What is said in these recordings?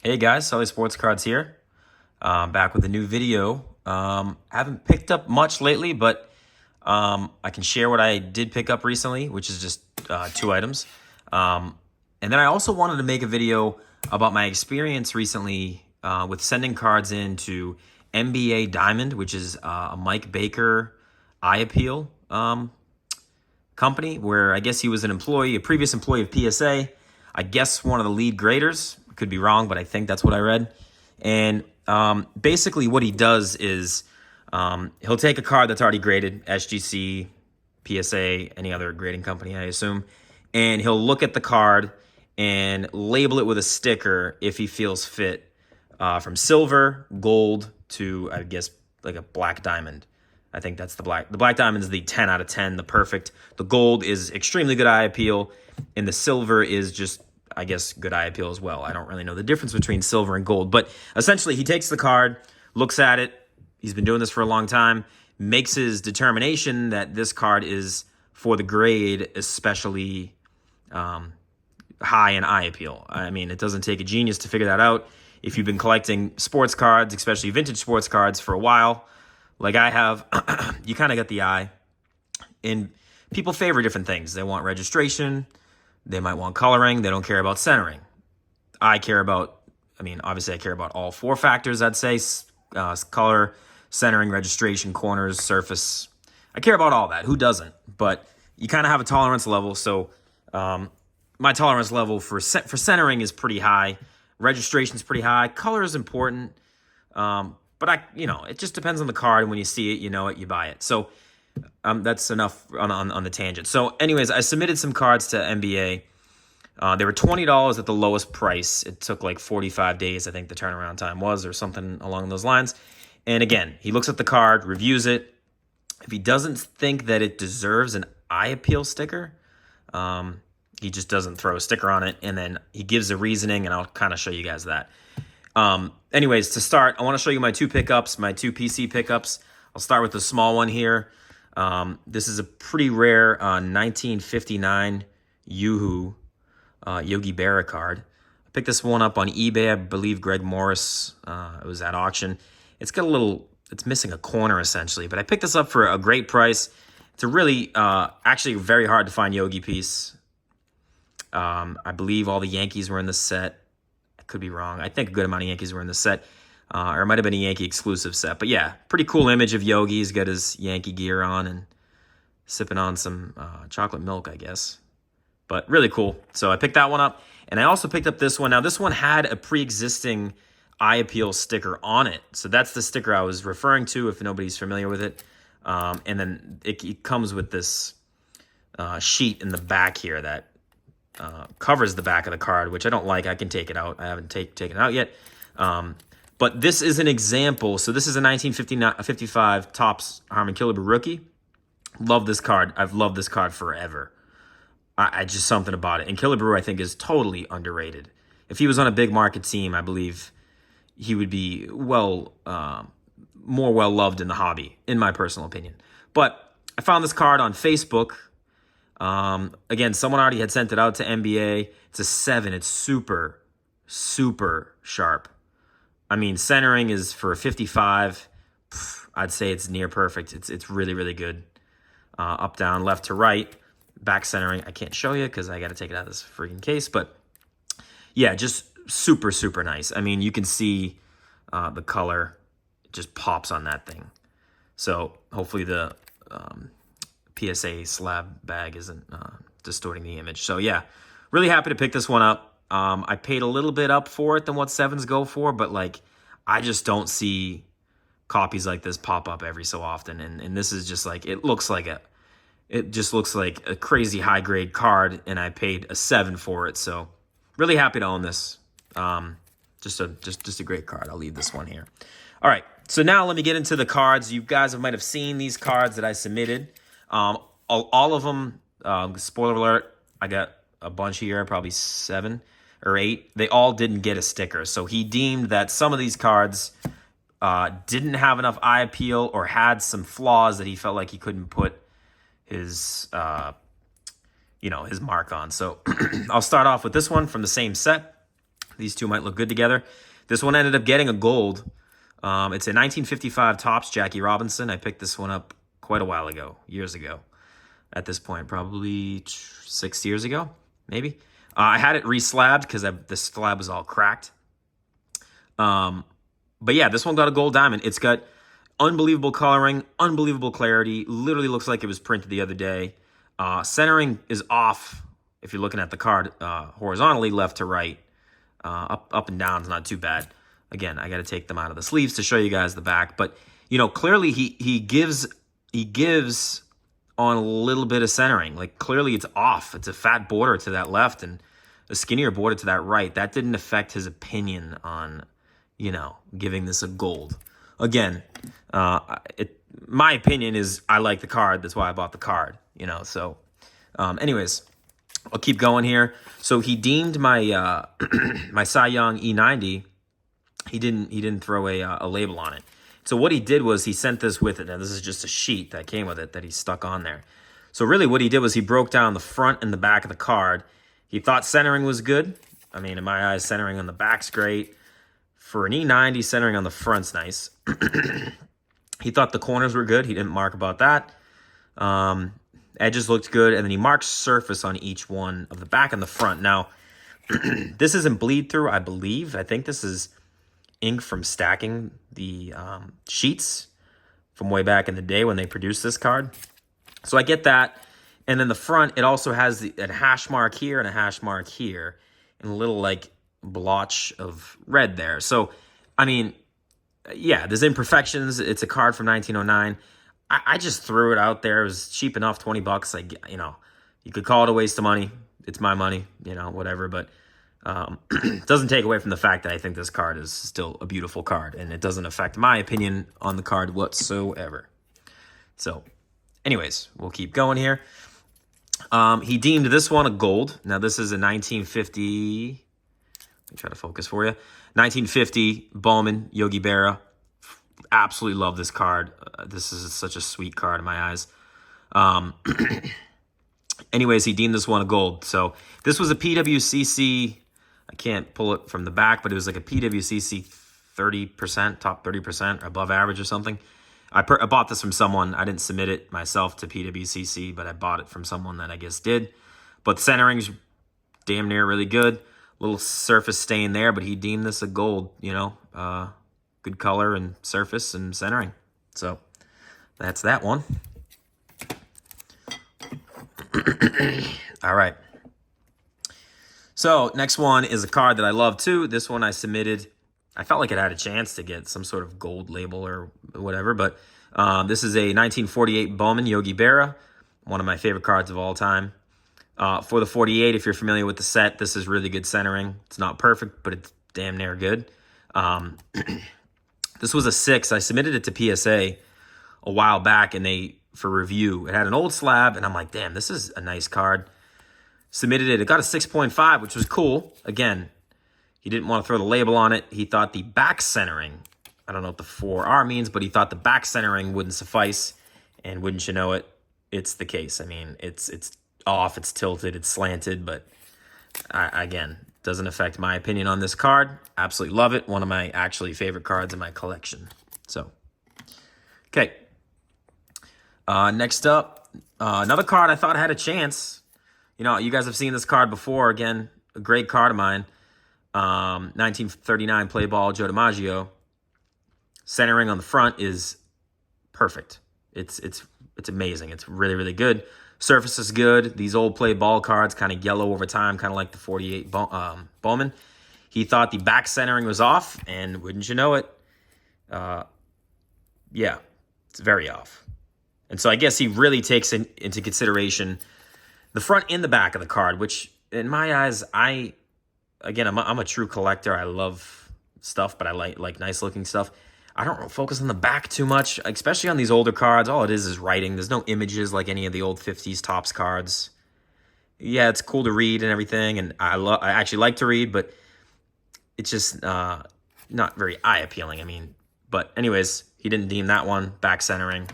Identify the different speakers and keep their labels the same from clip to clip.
Speaker 1: Hey guys, Sully Sports Cards here. Back with a new video. Haven't picked up much lately, but I can share what I did pick up recently, which is just two items. And then I also wanted to make a video about my experience recently with sending cards into MBA Diamond, which is a Mike Baker eye appeal company, where I guess he was a previous employee of PSA. I guess one of the lead graders. Could be wrong, but I think that's what I read. And basically what he does is he'll take a card that's already graded, SGC, PSA, any other grading company, I assume, and he'll look at the card and label it with a sticker if he feels fit, from silver, gold, to, I guess, like a black diamond. I think that's the black. The black diamond is the 10 out of 10, the perfect. The gold is extremely good eye appeal, and the silver is just, I guess, good eye appeal as well. I don't really know the difference between silver and gold, but essentially he takes the card, looks at it. He's been doing this for a long time, makes his determination that this card is for the grade, especially high in eye appeal. I mean, it doesn't take a genius to figure that out. If you've been collecting sports cards, especially vintage sports cards, for a while, like I have, you kind of get the eye. And people favor different things. They want registration. They might want coloring. They don't care about centering. Obviously I care about all four factors, I'd say. Color, centering, registration, corners, surface. I care about all that. Who doesn't? But you kind of have a tolerance level. So my tolerance level for centering is pretty high. Registration is pretty high. Color is important. But it just depends on the card. And when you see it, you know it, you buy it. So that's enough on the tangent. So anyways, I submitted some cards to MBA. They were $20 at the lowest price. It took like 45 days, I think the turnaround time was, or something along those lines. And again, he looks at the card, reviews it. If he doesn't think that it deserves an eye appeal sticker, he just doesn't throw a sticker on it. And then he gives a reasoning, and I'll kind of show you guys that. Anyways, to start, I want to show you my two pickups, my two PC pickups. I'll start with the small one here. This is a pretty rare 1959 Yoo-Hoo Yogi Berra card. I picked this one up on eBay. I believe Greg Morris, it was at auction. It's missing a corner essentially, but I picked this up for a great price. It's a really, actually very hard to find Yogi piece. I believe all the Yankees were in the set. I could be wrong. I think a good amount of Yankees were in the set. Or it might have been a Yankee exclusive set. But yeah, pretty cool image of Yogi. He's got his Yankee gear on and sipping on some chocolate milk, I guess. But really cool. So I picked that one up. And I also picked up this one. Now, this one had a pre-existing eye appeal sticker on it. So that's the sticker I was referring to, if nobody's familiar with it. And then it comes with this sheet in the back here that covers the back of the card, which I don't like. I can take it out. I haven't taken it out yet. But this is an example. So this is a 1955 Topps Harmon Killebrew rookie. Love this card. I've loved this card forever. I just something about it. And Killebrew, I think, is totally underrated. If he was on a big market team, I believe he would be more well loved in the hobby, in my personal opinion. But I found this card on Facebook. Again, someone already had sent it out to MBA. It's a 7. It's super, super sharp. I mean, centering is for a 55. I'd say it's near perfect. It's really, really good. Up, down, left to right. Back centering, I can't show you because I got to take it out of this freaking case. But yeah, just super, super nice. I mean, you can see the color. It just pops on that thing. So hopefully the PSA slab bag isn't distorting the image. So yeah, really happy to pick this one up. I paid a little bit up for it than what 7s go for, but like I just don't see copies like this pop up every so often. And this is just like, it just looks like a crazy high grade card, and I paid a 7 for it. So really happy to own this. Just a great card. I'll leave this one here. All right. So now let me get into the cards. You guys might have seen these cards that I submitted. All of them, spoiler alert, I got a bunch here, probably 7 or 8. They all didn't get a sticker. So he deemed that some of these cards didn't have enough eye appeal or had some flaws that he felt like he couldn't put his mark on. So I'll start off with this one from the same set. These two might look good together. This one ended up getting a gold. It's a 1955 Topps Jackie Robinson. I picked this one up quite a while ago, years ago. At this point, probably 6 years ago, maybe. I had it re-slabbed because the slab was all cracked. But yeah, this one got a gold diamond. It's got unbelievable coloring, unbelievable clarity. Literally looks like it was printed the other day. Centering is off if you're looking at the card horizontally, left to right. Up and down is not too bad. Again, I got to take them out of the sleeves to show you guys the back. But, you know, clearly he gives on a little bit of centering. Like, clearly it's off. It's a fat border to that left and a skinnier border to that right. That didn't affect his opinion on, you know, giving this a gold. Again, my opinion is I like the card. That's why I bought the card, you know. So, anyways, I'll keep going here. So he deemed my my Cy Young E90. He didn't throw a label on it. So what he did was he sent this with it. Now, this is just a sheet that came with it that he stuck on there. So really what he did was he broke down the front and the back of the card. He thought centering was good. I mean, in my eyes, centering on the back's great. For an E90, centering on the front's nice. He thought the corners were good. He didn't mark about that. Edges looked good. And then he marked surface on each one of the back and the front. Now, this isn't bleed through, I believe. I think this is ink from stacking the sheets from way back in the day when they produced this card. So I get that. And then the front, it also has a hash mark here and a hash mark here and a little like blotch of red there. So, I mean, yeah, there's imperfections. It's a card from 1909. I just threw it out there. It was cheap enough, $20. Like, you know, you could call it a waste of money. It's my money, you know, whatever. But doesn't take away from the fact that I think this card is still a beautiful card, and it doesn't affect my opinion on the card whatsoever. So, anyways, we'll keep going here. He deemed this one a gold. Now, this is a 1950. Let me try to focus for you. 1950 Bowman Yogi Berra. Absolutely love this card. This is such a sweet card in my eyes. Anyways, he deemed this one a gold. So this was a PWCC. I can't pull it from the back, but it was like a PWCC 30%, top 30%, or above average or something. I bought this from someone. I didn't submit it myself to PWCC, but I bought it from someone that I guess did. But centering's damn near really good. Little surface stain there, but he deemed this a gold, you know. Good color and surface and centering. So that's that one. All right. So next one is a card that I love too. This one I submitted. I felt like it had a chance to get some sort of gold label or whatever, but this is a 1948 Bowman Yogi Berra, one of my favorite cards of all time. For the 48, if you're familiar with the set, this is really good centering. It's not perfect, but it's damn near good. This was a 6. I submitted it to PSA a while back, and for review. It had an old slab, and I'm like, damn, this is a nice card. Submitted it. It got a 6.5, which was cool. Again, he didn't want to throw the label on it. He thought the back centering, I don't know what the 4R means, but he thought the back centering wouldn't suffice. And wouldn't you know it, it's the case. I mean, it's off, it's tilted, it's slanted, but again, doesn't affect my opinion on this card. Absolutely love it. One of my actually favorite cards in my collection. So, okay. Next up, another card I thought had a chance. You know, you guys have seen this card before. Again, a great card of mine. 1939 play ball Joe DiMaggio. Centering on the front is perfect. It's amazing. It's really, really good. Surface is good. These old play ball cards kind of yellow over time, kind of like the 48 Bowman. He thought the back centering was off, and wouldn't you know it, yeah, it's very off. And so I guess he really takes into consideration the front and the back of the card, which in my eyes, I'm a true collector. I love stuff, but I like nice looking stuff. I don't focus on the back too much, especially on these older cards. All it is writing. There's no images like any of the old 50s Topps cards. Yeah, it's cool to read and everything, and I actually like to read, but it's just not very eye appealing. I mean, but anyways, he didn't deem that one. Back centering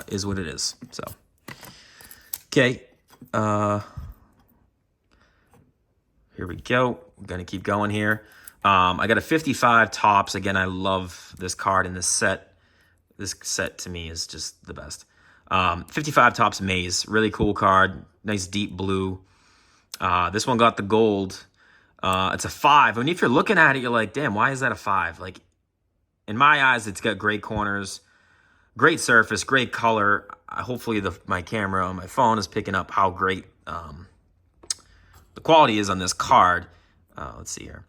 Speaker 1: is what it is. So, okay, here we go. I'm going to keep going here. I got a 55 Topps. Again, I love this card in this set. This set to me is just the best. 55 Topps Maze. Really cool card. Nice deep blue. This one got the gold. It's a 5. I mean, if you're looking at it, you're like, damn, why is that a 5? Like, in my eyes, it's got great corners, great surface, great color. Hopefully my camera on my phone is picking up how great the quality is on this card. Let's see here.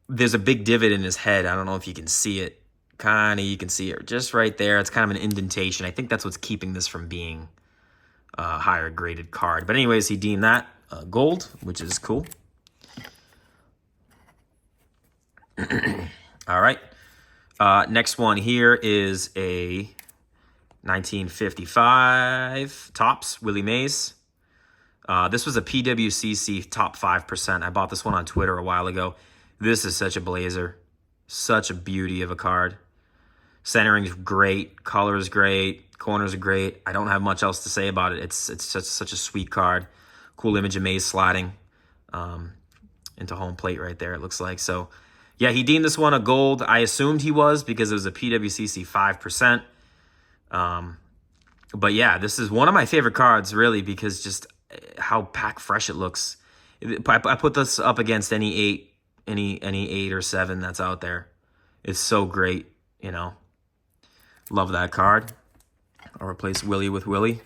Speaker 1: There's a big divot in his head. I don't know if you can see it. You can see it just right there. It's kind of an indentation. I think that's what's keeping this from being a higher graded card. But anyways, he deemed that gold, which is cool. All right. Next one here is a 1955 Topps Willie Mays. This was a PWCC top 5%. I bought this one on Twitter a while ago. This is such a blazer. Such a beauty of a card. Centering's great. Color's great. Corners are great. I don't have much else to say about it. It's such a sweet card. Cool image of Mays sliding into home plate right there, it looks like. So, yeah, he deemed this one a gold. I assumed he was because it was a PWCC 5%. But, yeah, this is one of my favorite cards, really, because just how pack fresh it looks. I put this up against any 8 or 7 that's out there. It's so great, you know. Love that card. I'll replace Willie with Willie.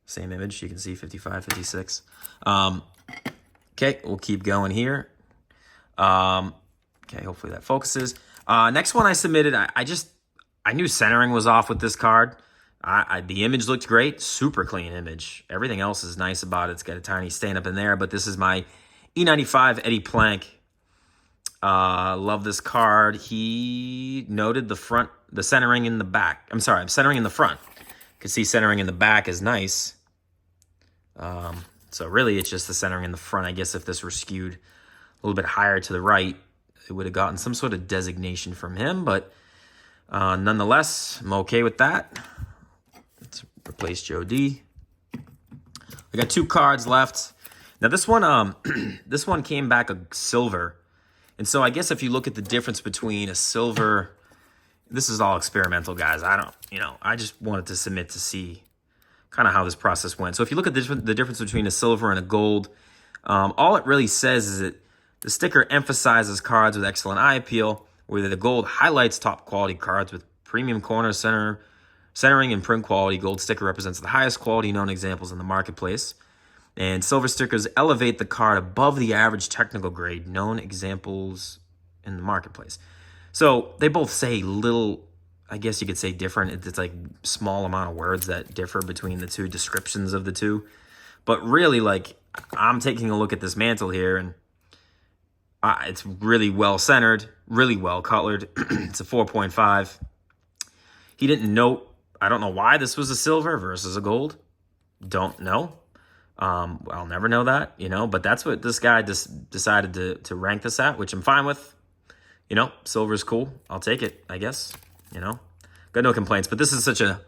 Speaker 1: Same image. You can see 55, 56. Okay, we'll keep going here. Okay, hopefully that focuses. Next one I submitted, I knew centering was off with this card. The image looked great. Super clean image. Everything else is nice about it. It's got a tiny stain up in there, but this is my E95 Eddie Plank. Love this card. He noted the centering in the back. I'm sorry, I'm centering in the front. You can see centering in the back is nice. So really it's just the centering in the front. I guess if this were skewed a little bit higher to the right, it would have gotten some sort of designation from him, but nonetheless, I'm okay with that. Let's replace Joe D. We got 2 cards left. Now this one, this one came back a silver. And so I guess if you look at the difference between a silver, this is all experimental, guys. I just wanted to submit to see kind of how this process went. So if you look at the difference between a silver and a gold, all it really says is that the sticker emphasizes cards with excellent eye appeal, where the gold highlights top quality cards with premium corner centering and print quality. Gold sticker represents the highest quality known examples in the marketplace. And silver stickers elevate the card above the average technical grade known examples in the marketplace. So they both say little, I guess you could say different. It's like small amount of words that differ between the two descriptions of the two. But really, like, I'm taking a look at this mantle here, and it's really well centered, really well colored. It's a 4.5. He didn't note, I don't know why this was a silver versus a gold. Don't know. I'll never know that, you know, but that's what this guy just decided to rank this at, which I'm fine with. You know, silver's cool. I'll take it, I guess, you know. Got no complaints, but this is such a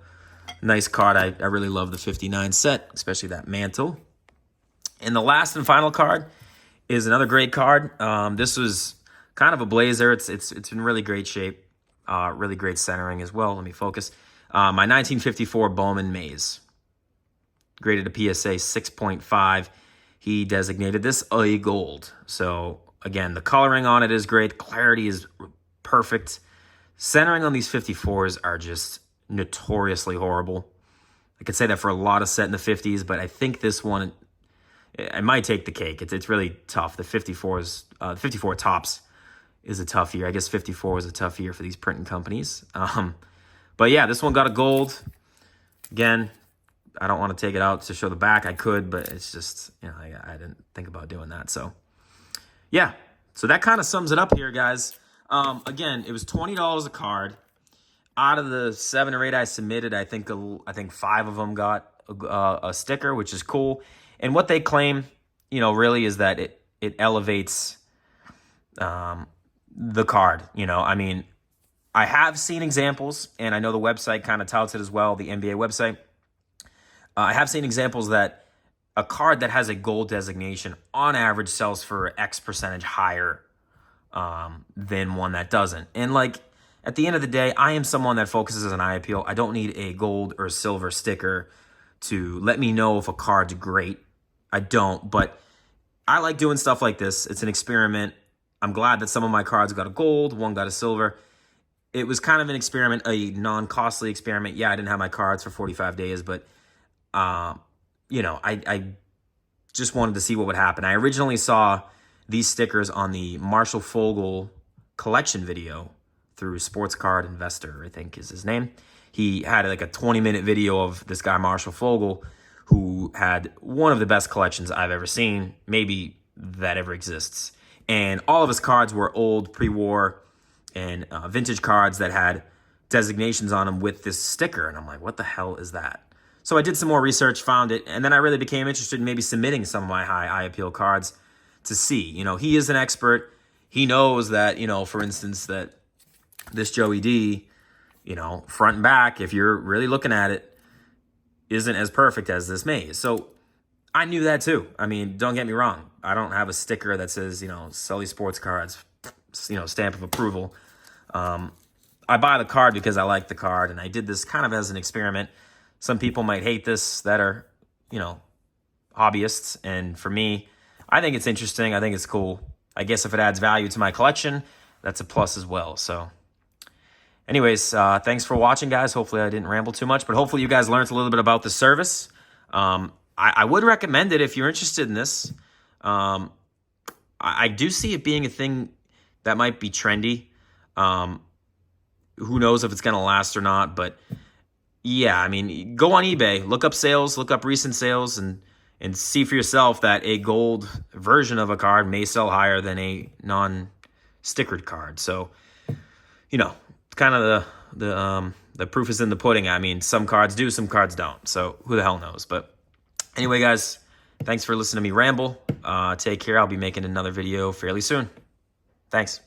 Speaker 1: nice card. I really love the 59 set, especially that mantle. And the last and final card is another great card. This was kind of a blazer. It's in really great shape. Really great centering as well. Let me focus. My 1954 Bowman Maze. Graded a PSA 6.5. He designated this a gold. So, again, the coloring on it is great. Clarity is perfect. Centering on these 54s are just notoriously horrible. I could say that for a lot of set in the 50s, but I think this one, it might take the cake. It's really tough. The 54s, 54 Topps is a tough year. I guess 54 was a tough year for these printing companies. But yeah, this one got a gold. Again, I don't want to take it out to show the back. I could, but it's just, you know, I didn't think about doing that. So, yeah. So that kind of sums it up here, guys. Again, it was $20 a card. Out of the 7 or 8 I submitted, I think 5 of them got a sticker, which is cool. And what they claim, you know, really is that it elevates the card. You know, I mean, I have seen examples, and I know the website kind of touts it as well, the MBA website. I have seen examples that a card that has a gold designation on average sells for X percentage higher than one that doesn't. And like at the end of the day, I am someone that focuses on eye appeal. I don't need a gold or silver sticker to let me know if a card's great. I don't, but I like doing stuff like this. It's an experiment. I'm glad that some of my cards got a gold, one got a silver. It was kind of an experiment, a non-costly experiment. Yeah, I didn't have my cards for 45 days, but you know, I just wanted to see what would happen. I originally saw these stickers on the Marshall Fogel collection video through Sports Card Investor, I think is his name. He had like a 20-minute video of this guy, Marshall Fogel, who had one of the best collections I've ever seen, maybe that ever exists. And all of his cards were old, pre-war, and vintage cards that had designations on them with this sticker. And I'm like, what the hell is that? So I did some more research, found it, and then I really became interested in maybe submitting some of my high eye appeal cards to see. You know, he is an expert. He knows that, you know, for instance, that this Joey D, you know, front and back, if you're really looking at it, isn't as perfect as this Maze. So I knew that too. I mean, don't get me wrong. I don't have a sticker that says, you know, Sully Sports Cards, you know, stamp of approval. I buy the card because I like the card, and I did this kind of as an experiment. Some people might hate this that are, you know, hobbyists. And for me, I think it's interesting. I think it's cool. I guess if it adds value to my collection, that's a plus as well. So anyways, thanks for watching, guys. Hopefully I didn't ramble too much, but hopefully you guys learned a little bit about the service. I would recommend it if you're interested in this. I do see it being a thing that might be trendy. Who knows if it's going to last or not, but yeah, I mean, go on eBay, look up sales, look up recent sales, and see for yourself that a gold version of a card may sell higher than a non-stickered card. So, you know, kind of the proof is in the pudding. I mean, some cards do, some cards don't. So who the hell knows? But anyway, guys, thanks for listening to me ramble. Take care. I'll be making another video fairly soon. Thanks.